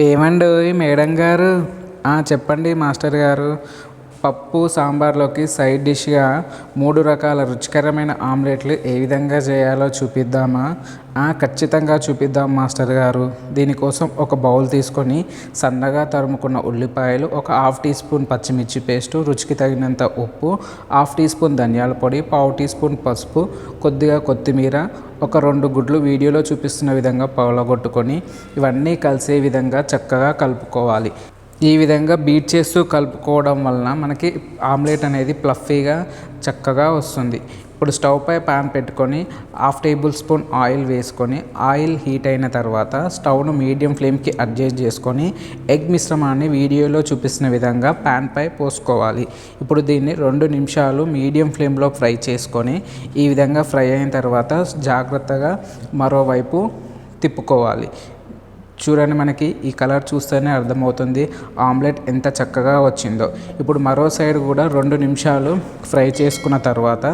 ఏమండోయ్ మేడం గారు? చెప్పండి మాస్టర్ గారు. పప్పు సాంబార్లోకి సైడ్ డిష్గా 3 రకాల రుచికరమైన ఆమ్లెట్లు ఏ విధంగా చేయాలో చూపిద్దామా? ఖచ్చితంగా చూపిద్దాం మాస్టర్ గారు. దీనికోసం ఒక బౌల్ తీసుకొని సన్నగా తరుముకున్న ఉల్లిపాయలు, ఒక హాఫ్ టీ స్పూన్ పచ్చిమిర్చి పేస్టు, రుచికి తగినంత ఉప్పు, హాఫ్ టీ స్పూన్ ధనియాల పొడి, పావు టీ స్పూన్ పసుపు, కొద్దిగా కొత్తిమీర, ఒక 2 గుడ్లు వీడియోలో చూపిస్తున్న విధంగా పగలగొట్టుకొని ఇవన్నీ కలిసే విధంగా చక్కగా కలుపుకోవాలి. ఈ విధంగా బీట్ చేస్తూ కలుపుకోవడం వలన మనకి ఆమ్లెట్ అనేది ప్లఫీగా చక్కగా వస్తుంది. ఇప్పుడు స్టవ్ పై పాన్ పెట్టుకొని హాఫ్ టేబుల్ స్పూన్ ఆయిల్ వేసుకొని ఆయిల్ హీట్ అయిన తర్వాత స్టవ్ను మీడియం ఫ్లేమ్కి అడ్జస్ట్ చేసుకొని ఎగ్ మిశ్రమాన్ని వీడియోలో చూపిస్తున్న విధంగా పాన్ పై పోసుకోవాలి. ఇప్పుడు దీన్ని 2 నిమిషాలు మీడియం ఫ్లేమ్లో ఫ్రై చేసుకొని ఈ విధంగా ఫ్రై అయిన తర్వాత జాగ్రత్తగా మరోవైపు తిప్పుకోవాలి. చూడండి, మనకి ఈ కలర్ చూస్తేనే అర్థమవుతుంది ఆమ్లెట్ ఎంత చక్కగా వచ్చిందో. ఇప్పుడు మరో సైడ్ కూడా 2 నిమిషాలు ఫ్రై చేసుకున్న తర్వాత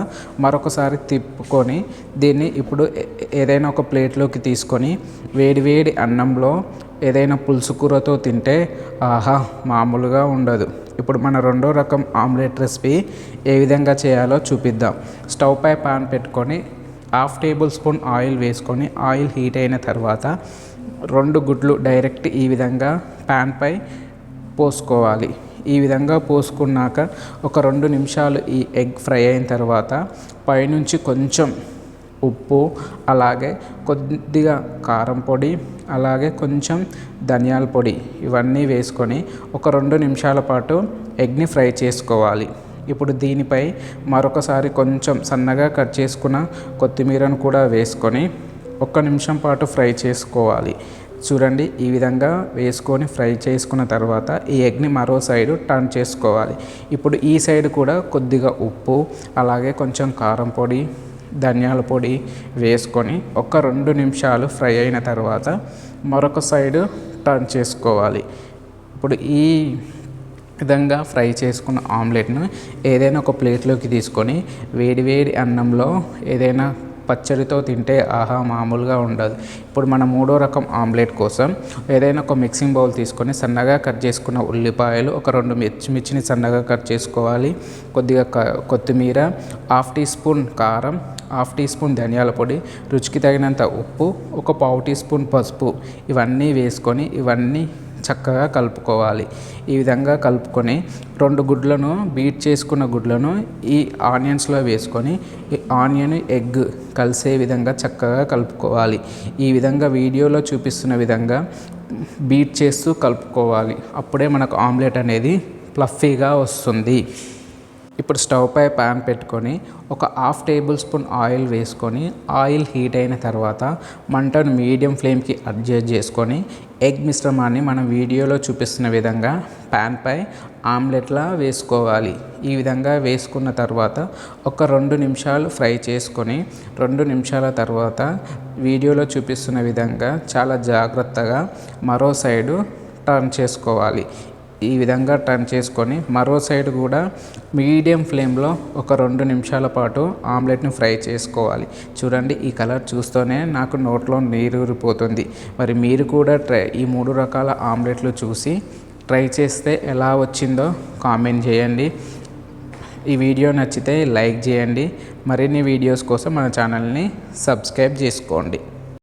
మరొకసారి తిప్పుకొని దీన్ని ఇప్పుడు ఏదైనా ఒక ప్లేట్లోకి తీసుకొని వేడి అన్నంలో ఏదైనా పులుసు కూరతో తింటే ఆహా మామూలుగా ఉండదు. ఇప్పుడు మన 2వ రకం ఆమ్లెట్ రెసిపీ ఏ విధంగా చేయాలో చూపిద్దాం. స్టవ్ పై పాన్ పెట్టుకొని హాఫ్ టేబుల్ స్పూన్ ఆయిల్ వేసుకొని ఆయిల్ హీట్ అయిన తర్వాత 2 గుడ్లు డైరెక్ట్ ఈ విధంగా ప్యాన్ పై పోసుకోవాలి. ఈ విధంగా పోసుకున్నాక ఒక 2 నిమిషాలు ఈ ఎగ్ ఫ్రై అయిన తర్వాత పైనుంచి కొంచెం ఉప్పు, అలాగే కొద్దిగా కారం పొడి, అలాగే కొంచెం ధనియాల పొడి ఇవన్నీ వేసుకొని ఒక 2 నిమిషాల పాటు ఎగ్ని ఫ్రై చేసుకోవాలి. ఇప్పుడు దీనిపై మరొకసారి కొంచెం సన్నగా కట్ చేసుకున్న కొత్తిమీరను కూడా వేసుకొని 1 నిమిషం పాటు ఫ్రై చేసుకోవాలి. చూడండి, ఈ విధంగా వేసుకొని ఫ్రై చేసుకున్న తర్వాత ఈ ఎగ్ని మరో సైడు టర్న్ చేసుకోవాలి. ఇప్పుడు ఈ సైడ్ కూడా కొద్దిగా ఉప్పు, అలాగే కొంచెం కారం పొడి, ధనియాల పొడి వేసుకొని ఒక 2 నిమిషాలు ఫ్రై అయిన తర్వాత మరొక సైడు టర్న్ చేసుకోవాలి. ఇప్పుడు ఈ విధంగా ఫ్రై చేసుకున్న ఆమ్లెట్ను ఏదైనా ఒక ప్లేట్లోకి తీసుకొని వేడి అన్నంలో ఏదైనా పచ్చడితో తింటే ఆహా మామూలుగా ఉండదు. ఇప్పుడు మన 3వ రకం ఆమ్లెట్ కోసం ఏదైనా ఒక మిక్సింగ్ బౌల్ తీసుకొని సన్నగా కట్ చేసుకున్న ఉల్లిపాయలు, ఒక 2 మిర్చిని సన్నగా కట్ చేసుకోవాలి. కొద్దిగా కొత్తిమీర, హాఫ్ టీ స్పూన్ కారం, హాఫ్ టీ స్పూన్ ధనియాల పొడి, రుచికి తగినంత ఉప్పు, ఒక పావు టీ స్పూన్ పసుపు ఇవన్నీ వేసుకొని ఇవన్నీ చక్కగా కలుపుకోవాలి. ఈ విధంగా కలుపుకొని 2 గుడ్లను బీట్ చేసుకున్న గుడ్లను ఈ ఆనియన్స్లో వేసుకొని ఈ ఆనియన్ ఎగ్ కలిసే విధంగా చక్కగా కలుపుకోవాలి. ఈ విధంగా వీడియోలో చూపిస్తున్న విధంగా బీట్ చేస్తూ కలుపుకోవాలి. అప్పుడే మనకు ఆమ్లెట్ అనేది ఫ్లఫీగా వస్తుంది. ఇప్పుడు స్టవ్ పై పాన్ పెట్టుకొని ఒక హాఫ్ టేబుల్ స్పూన్ ఆయిల్ వేసుకొని ఆయిల్ హీట్ అయిన తర్వాత మంటను మీడియం ఫ్లేమ్కి అడ్జస్ట్ చేసుకొని ఎగ్ మిశ్రమాన్ని మనం వీడియోలో చూపిస్తున్న విధంగా పాన్ పై ఆమ్లెట్లా వేసుకోవాలి. ఈ విధంగా వేసుకున్న తర్వాత ఒక 2 నిమిషాలు ఫ్రై చేసుకొని 2 నిమిషాల తర్వాత వీడియోలో చూపిస్తున్న విధంగా చాలా జాగ్రత్తగా మరో సైడు టర్న్ చేసుకోవాలి. ఈ విధంగా టర్న్ చేసుకొని మరో సైడ్ కూడా మీడియం ఫ్లేమ్లో ఒక 2 నిమిషాల పాటు ఆమ్లెట్ని ఫ్రై చేసుకోవాలి. చూడండి, ఈ కలర్ చూస్తూనే నాకు నోట్లో నీరు ఊరిపోతుంది. మరి మీరు కూడా ఈ 3 రకాల ఆమ్లెట్లు చూసి ట్రై చేస్తే ఎలా వచ్చిందో కామెంట్ చేయండి. ఈ వీడియో నచ్చితే లైక్ చేయండి. మరిన్ని వీడియోస్ కోసం మన ఛానల్ని సబ్స్క్రైబ్ చేసుకోండి.